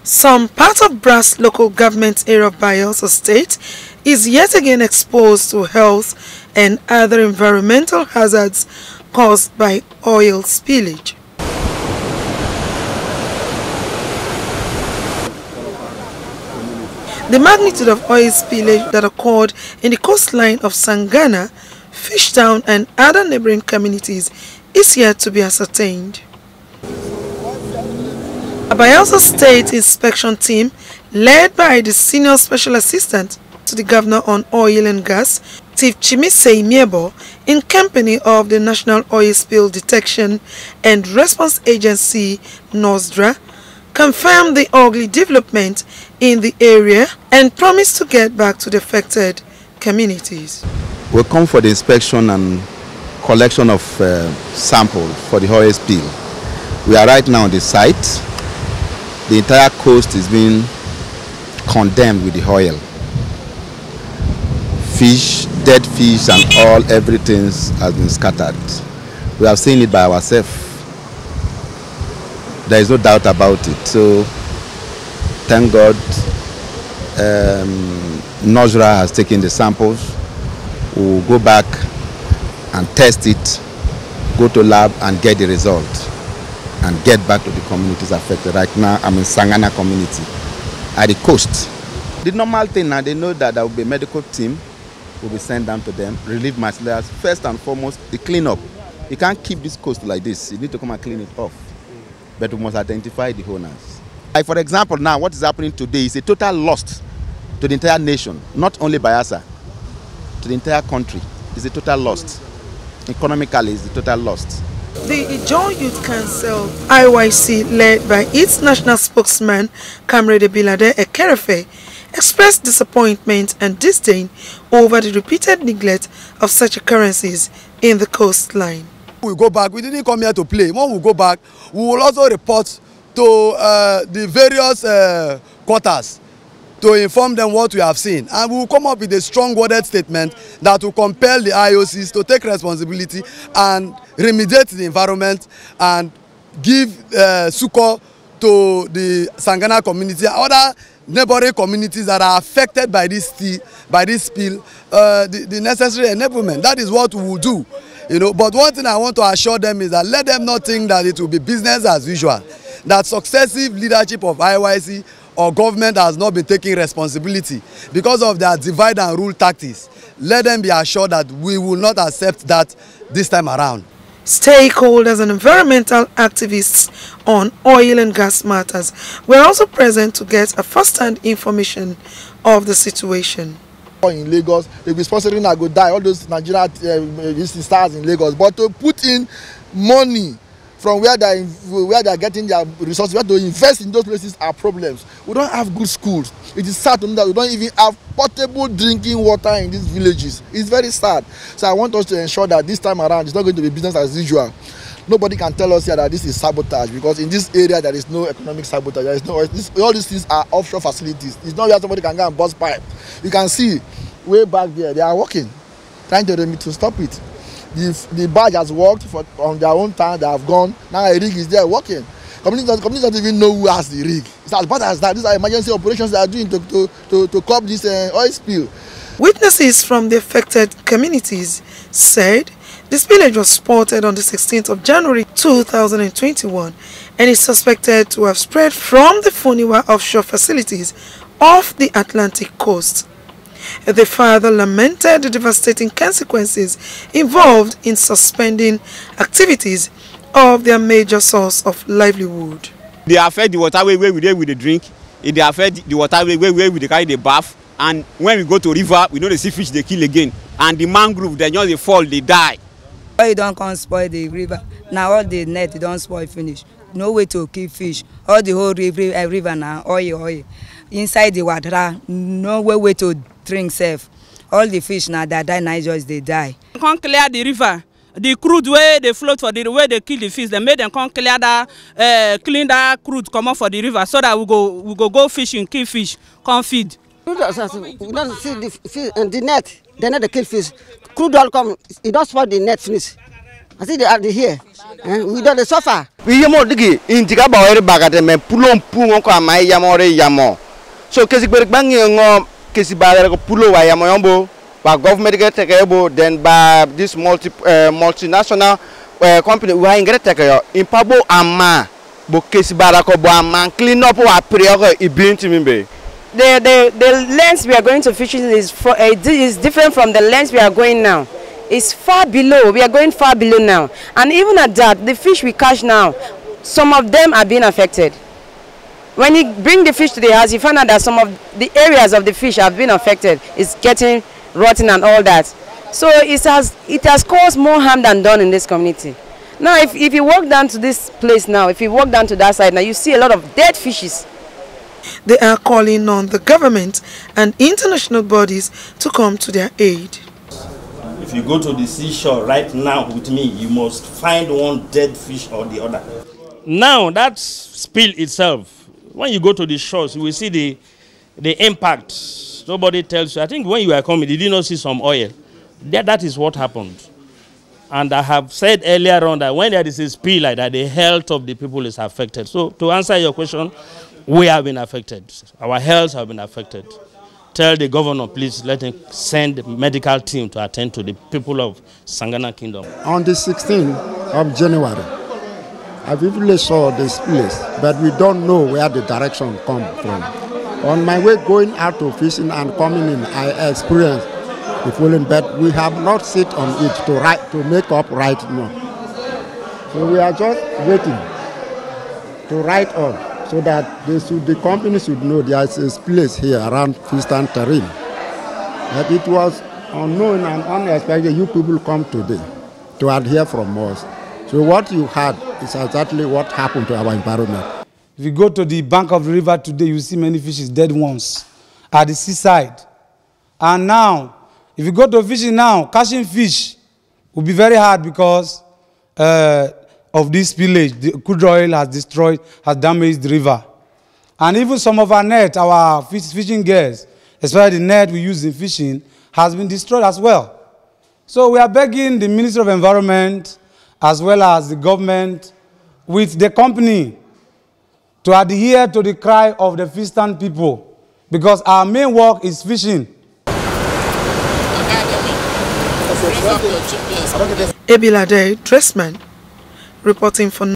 Some part of Brass local government area of Bayelsa State is yet again exposed to health and other environmental hazards caused by oil spillage. The magnitude of oil spillage that occurred in the coastline of Sangana, Fishtown and other neighboring communities is yet to be ascertained. A Bayelsa State inspection team led by the Senior Special Assistant to the Governor on Oil and Gas, Chief Chimisei Miebo, in company of the National Oil Spill Detection and Response Agency, NOSDRA, confirmed the ugly development in the area and promised to get back to the affected communities. We'll come for the inspection and collection of samples for the oil spill. We are right now on the site. The entire coast is being condemned with the oil. Fish, dead fish and all, everything has been scattered. We have seen it by ourselves. There is no doubt about it. So, thank God, NOSDRA has taken the samples. We'll go back and test it, go to lab and get the result, and get back to the communities affected. Right now, I'm in Sangana community, at the coast. The normal thing now, they know that there will be a medical team, will be sent down to them, relieve materials. First and foremost, the cleanup. You can't keep this coast like this. You need to come and clean it off. But we must identify the owners. Like for example, now what is happening today is a total loss to the entire nation, not only Bayelsa, to the entire country. It's a total loss. Economically, it's a total loss. The Ijaw Youth Council, IYC, led by its national spokesman, Comrade Bilade Ekerefe, expressed disappointment and disdain over the repeated neglect of such occurrences in the coastline. We go back, we didn't come here to play. When we go back, we will also report to the various quarters to inform them what we have seen. And we will come up with a strong worded statement that will compel the IOCs to take responsibility and remediate the environment and give succor to the Sangana community and other neighboring communities that are affected by this spill, the necessary enablement. That is what we will do. You know, but one thing I want to assure them is that let them not think that it will be business as usual. That successive leadership of IYC or government has not been taking responsibility because of their divide and rule tactics. Let them be assured that we will not accept that this time around. Stakeholders and environmental activists on oil and gas matters were also present to get a first-hand information of the situation. In Lagos, they'll be sponsoring I go die, all those Nigerian stars in Lagos, but to put in money from where they are getting their resources, where to invest in those places are problems. We don't have good schools. It is sad to me that we don't even have potable drinking water in these villages. It's very sad. So I want us to ensure that this time around it's not going to be business as usual. Nobody can tell us here that this is sabotage, because in this area there is no economic sabotage. There is no, all these things are offshore facilities. It's not where somebody can go and bust pipe. You can see way back there, they are working, trying to stop it. The barge has worked on their own time, they have gone. Now a rig is there working. Communities don't even know who has the rig. It's as bad as that. These are emergency operations they are doing to curb this oil spill. Witnesses from the affected communities said the spillage was spotted on the 16th of January 2021 and is suspected to have spread from the Funiwa offshore facilities off the Atlantic coast. They further lamented the devastating consequences involved in suspending activities of their major source of livelihood. They affect the waterway where we drink, they affect the waterway where we carry the bath, and when we go to river, we know the sea fish they kill again, and the mangrove, they just they fall, they die. You don't come spoil the river. Now all the net don't spoil finish. No way to keep fish. All the whole river now, oil. Inside the water, no way to drink safe. All the fish now that die now just they die. Come clear the river. The crude way they float for the way they kill the fish, they made them come clear that clean that crude come up for the river so that we go fishing, kill fish, come feed. We don't see the fish and the net they kill fish. Crude oil come, it don't spoil the net finish. I see they are here. We don't suffer. We yamo digi intika ba ori bagate men pulo mpungo kwa mai yamo ore yamo. So kesi gbe bangi ngo kesi ba ko pulo wa yamo yombo ba government get take ebo then by this multinational company we ingre take yo impabo ama bo kesi ba ko bo ama clean up wa prior ibinti mimbe. The length we are going to fishing is different from the length we are going now. It's far below. We are going far below now. And even at that, the fish we catch now, some of them are being affected. When you bring the fish to the house, you find out that some of the areas of the fish have been affected. It's getting rotten and all that. So it has caused more harm than done in this community. Now, if you walk down to this place now, if you walk down to that side now, you see a lot of dead fishes. They are calling on the government and international bodies to come to their aid. If you go to the seashore right now with me, you must find one dead fish or the other. Now that spill itself, when you go to the shores, you will see the impact. Nobody tells you. I think when you are coming, did you not see some oil? That is what happened. And I have said earlier on that when there is a spill like that, the health of the people is affected. So to answer your question, we have been affected. Our health have been affected. Tell the governor, please, let him send a medical team to attend to the people of Sangana Kingdom. On the 16th of January, I vividly saw this place, but we don't know where the direction comes from. On my way going out to fishing and coming in, I experienced the falling, but we have not sit on it to make up right now. So we are just waiting to write up, so that the company should know there is a place here around Fistan Terrain. But it was unknown and unexpected. You people come today to adhere from us. So what you had is exactly what happened to our environment. If you go to the bank of the river today, you see many fishes, dead ones, at the seaside. And now, if you go to fishing now, catching fish will be very hard because of this spillage. The crude oil has damaged the river. And even some of our net, our fishing gears, especially the net we use in fishing, has been destroyed as well. So we are begging the Ministry of Environment, as well as the government, with the company, to adhere to the cry of the Fistan people, because our main work is fishing. Ebilade Dressman, reporting for